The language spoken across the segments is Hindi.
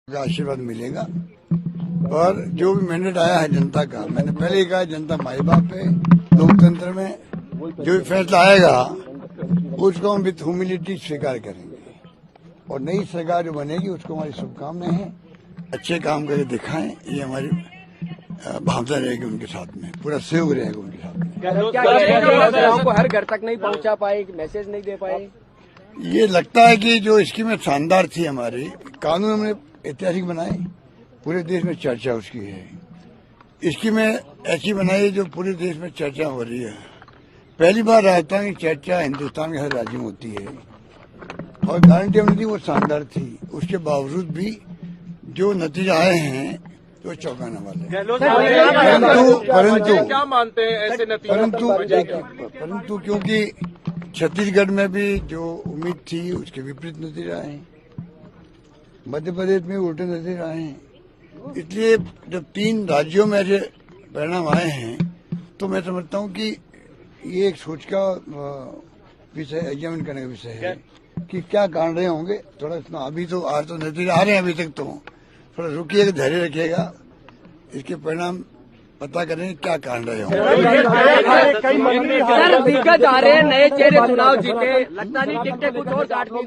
का आशीर्वाद मिलेगा। और जो भी मैंडेट आया है जनता का, मैंने पहले ही कहा जनता माई बाप है। लोकतंत्र में जो भी फैसला आएगा उसको हम विथ ह्यूमिलिटी स्वीकार करेंगे और नई सरकार जो बनेगी उसको हमारी शुभकामनाएं हैं। अच्छे काम करके दिखाएं, ये हमारी भावना रहेगी उनके साथ में, पूरा सहयोग रहेगा उनके साथ में। को हर घर तक नहीं पहुंचा पाए, मैसेज नहीं दे पाए। ये लगता है कि जो स्कीमें शानदार थी हमारी, कानून हमने ऐतिहासिक बनाए, पूरे देश में चर्चा उसकी है। स्कीमें ऐसी बनाई जो पूरे देश में चर्चा हो रही है। पहली बार राजस्थान की चर्चा हिंदुस्तान के हर राज्य में होती है और गारंटी हमने दी वो शानदार थी। उसके बावजूद भी जो नतीजे आए हैं वो चौंकाने वाले। क्या मानते हैं ऐसे नतीजे? परंतु क्योंकि छत्तीसगढ़ में भी जो उम्मीद थी उसके विपरीत नतीजे आए हैं, मध्य प्रदेश में उल्टे नतीजे आए हैं। इसलिए जब 3 राज्यों में ऐसे परिणाम आए हैं तो मैं समझता हूं कि ये एक सोच का विषय, एग्जामिन करने का विषय है कि क्या कारण रहे होंगे। थोड़ा इतना अभी तो आज तो नतीजे आ रहे हैं, अभी तक तो थोड़ा रुकिएगा, धैर्य रखिएगा, इसके परिणाम पता करेंगे क्या कारण रहे होंगे। सर दिक्कत आ रहे हैं, नए चेहरे चुनाव जीते, लगता नहीं टिकटें कुछ और काट दी,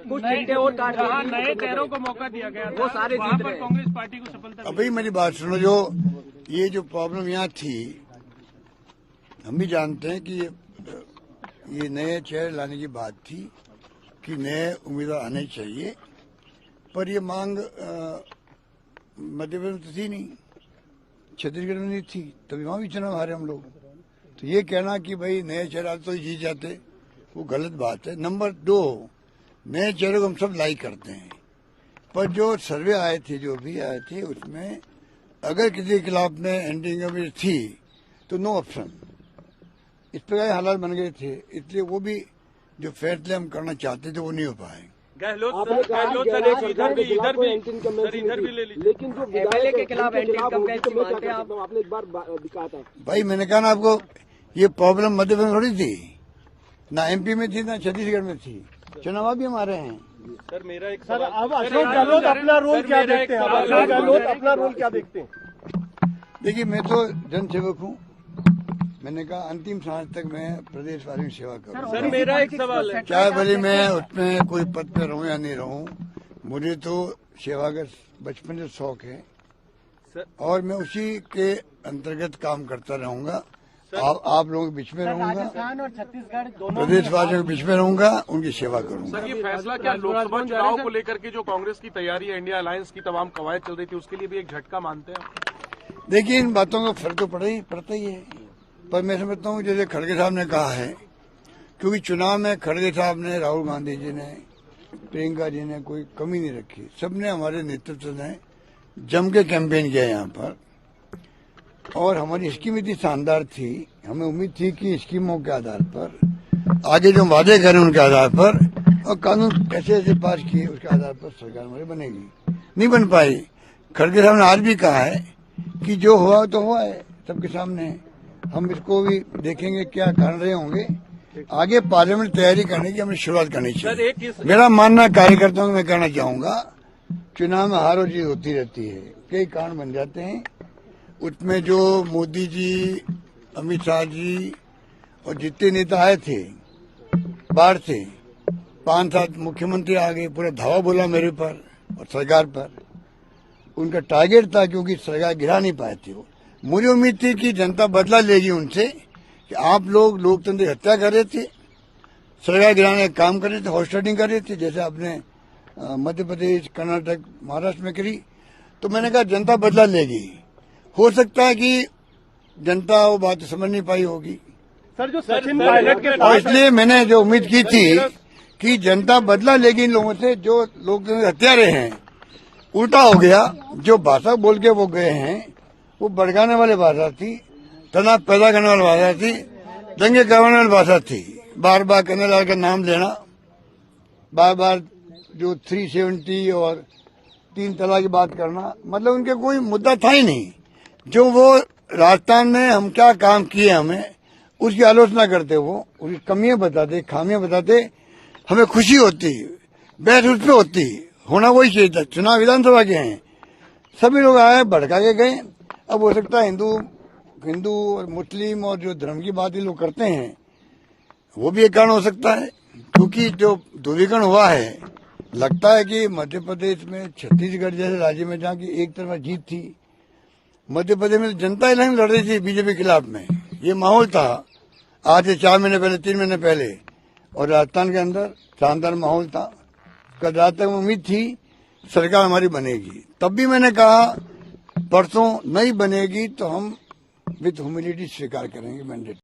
कुछ टिकटें और काट दी, नए चेहरों को मौका दिया गया, वो सारे जीत रहे हैं। कांग्रेस पार्टी को सफलता। अभी मेरी बात सुनो, जो ये जो प्रॉब्लम यहाँ थी, हम भी जानते हैं कि ये नए चेहरे लाने की बात थी कि नए उम्मीदवार आने चाहिए, पर ये मांग मध्य प्रदेश में तो थी नहीं, छत्तीसगढ़ में नहीं थी, तभी वहां भी चुनाव हारे हम लोग। तो ये कहना कि भाई नए चेहरा तो जीत जाते, वो गलत बात है। नंबर 2, नए चेहरे को हम सब लाइक करते हैं, पर जो सर्वे आए थे, जो भी आए थे, उसमें अगर किसी के खिलाफ में एंटी इनकम्बेंसी थी तो नो ऑप्शन, इस प्रकार हालात बन गए थे। इसलिए वो भी जो फैसले हम करना चाहते थे वो नहीं हो पाए। गहलोत सर इधर भी ले लीजिए, लेकिन जो एमएलए के खिलाफ एंटी इनकम्बेंसी मानते हैं आप, आपने एक बार दिखाया था। भाई मैंने कहा ना आपको, ये प्रॉब्लम मध्य प्रदेश में थोड़ी थी, ना एमपी में थी ना छत्तीसगढ़ में थी, चुनाव भी हमारे हैं। सर मेरा एक सर, अब अशोक गहलोत अपना रोल क्या देखते हैं? अशोक गहलोत अपना रोल क्या देखते हैं? देखिए, मैं तो जनसेवक हूँ, मैंने कहा अंतिम सांस तक मैं प्रदेश वालों की सेवा करूँ। सर मेरा एक सवाल है, चाहे भले मैं उसमें कोई पद पे रहूं या नहीं रहूं, मुझे तो सेवा का बचपन से शौक है और मैं उसी के अंतर्गत काम करता रहूंगा। आप लोगों के बीच में रहूंगा, राजस्थान और छत्तीसगढ़ दोनों प्रदेश वासियों के बीच में रहूंगा, उनकी सेवा करूंगा। सर ये फैसला क्या लोकसभा चुनाव को लेकर के जो कांग्रेस की तैयारी है, इंडिया अलायंस की तमाम कवायद चल रही थी, उसके लिए भी एक झटका मानते हैं? देखिए, इन बातों का फर्क तो पड़ता ही है, पर मैं समझता हूँ जैसे खड़गे साहब ने कहा है, क्योंकि चुनाव में खड़गे साहब ने, राहुल गांधी जी ने, प्रियंका जी ने कोई कमी नहीं रखी, सबने हमारे नेतृत्व ने जम के कैंपेन किया यहाँ पर और हमारी स्कीम इतनी शानदार थी, हमें उम्मीद थी कि स्कीमों के आधार पर आगे जो वादे करें उनके आधार पर और कानून कैसे ऐसे पास किए उसके आधार पर सरकार हमारी बनेगी। नहीं बन पाई। खड़गे साहब ने आज भी कहा है कि जो हुआ तो हुआ है, सबके सामने। हम इसको भी देखेंगे क्या कारण रहे होंगे, आगे पार्लियामेंट तैयारी करने की हमें शुरुआत करनी चाहिए। मेरा मानना कार्यकर्ताओं को मैं कहना चाहूंगा, चुनाव में हार और जीत होती रहती है, कई कारण बन जाते हैं। उसमें जो मोदी जी, अमित शाह जी और जितने नेता आए थे बाहर से, 5-7 मुख्यमंत्री आ गए, पूरा धावा बोला मेरे पर और सरकार पर। उनका टारगेट था क्योंकि सरकार गिरा नहीं पाए थे वो। मुझे उम्मीद थी कि जनता बदला लेगी उनसे कि आप लोग लोकतंत्र की हत्या कर रहे थे, सरकार गिराने का काम कर रहे थे, हॉस्टिंग कर रहे थे, जैसे आपने मध्य प्रदेश, कर्नाटक, महाराष्ट्र में करी। तो मैंने कहा जनता बदला लेगी। हो सकता है कि जनता वो बात समझ नहीं पाई होगी, सर जो सचिन पायलट के और इसलिए मैंने जो उम्मीद की थी कि जनता बदला लेगी इन लोगों से जो लोकतंत्र के हत्यारे हैं। उल्टा हो गया, जो भाषा बोल के वो गए हैं वो भड़काने वाली भाषा थी, तनाव पैदा करने वाली भाषा थी, दंगे करवाने वाली भाषा थी। बार बार कन्हैयालाल का नाम लेना, बार बार जो 370 और 3 तलाक की बात करना, मतलब उनके कोई मुद्दा था ही नहीं। जो वो राजस्थान में हम क्या काम किए हमें उसकी आलोचना करते, वो उसकी कमियां बताते, खामियां बताते, हमें खुशी होती, बहस उस पर होती, होना वही चाहिए था। चुनाव विधानसभा के हैं, सभी लोग आए भड़का के गए। अब हो सकता है हिंदू और मुस्लिम और जो धर्म की बात ये लोग करते हैं वो भी एक कारण हो सकता है, क्योंकि जो ध्रुवीकरण हुआ है, लगता है कि मध्य प्रदेश में छत्तीसगढ़ जैसे राज्य में जहाँ की एक तरफा जीत थी, मध्य प्रदेश में जनता इलेक्शन लड़ रही थी बीजेपी के खिलाफ में, ये माहौल था आज से 4 महीने पहले, 3 महीने पहले, और राजस्थान के अंदर शानदार माहौल था। कल रात तक उम्मीद थी सरकार हमारी बनेगी, तब भी मैंने कहा परसों नहीं बनेगी तो हम विथ ह्यूमिलिटी स्वीकार करेंगे मैंडेट।